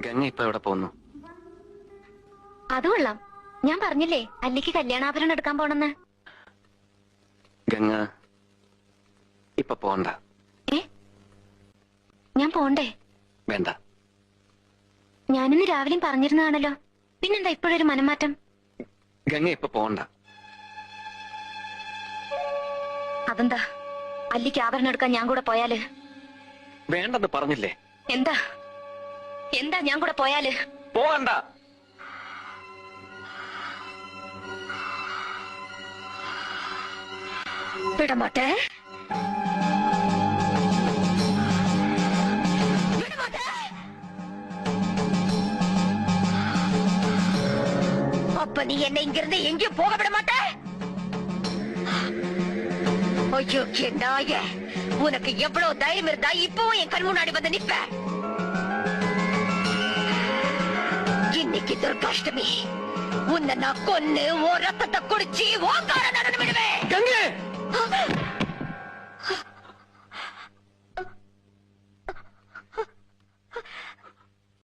ഗംഗ ഇപ്പൊ എവിടെ പോന്നു? അത് കൊള്ളാം. ഞാൻ പറഞ്ഞില്ലേ അല്ലിക്ക് കല്യാണാഭരണം എടുക്കാൻ പോണെന്ന്. ഗംഗ ഇപ്പൊ പോണ്ട. ഞാൻ പോണ്ടേ? വേണ്ട. ഞാനിന്ന് രാവിലെയും പറഞ്ഞിരുന്നതാണല്ലോ, പിന്നെന്താ ഇപ്പോഴൊരു മനംമാറ്റം? ഗംഗ ഇപ്പൊ പോണ്ട. അതെന്താ? അല്ലിക്ക് ആഭരണം എടുക്കാൻ ഞാൻ കൂടെ പോയാല്? വേണ്ടെന്ന് പറഞ്ഞില്ലേ? എന്താ എന്താ ഞാൻ കൂടെ പോയാല്? പോകണ്ട. വിടമാട്ടെ. அப்ப நீ என்ன இங்கிருந்து எங்கேயும் போக விட மாட்ட? ஐயோ நாய, உனக்கு எவ்வளவு தைரியம் இருந்தா இப்பவும் என் கண் முன்னாடி வந்து நிப்ப? இன்னைக்கு துர்காஷ்டமி, உன்னை நான் கொன்னு ஓ ரத்தத்தை குடிச்சு ஓங்கார நடனம்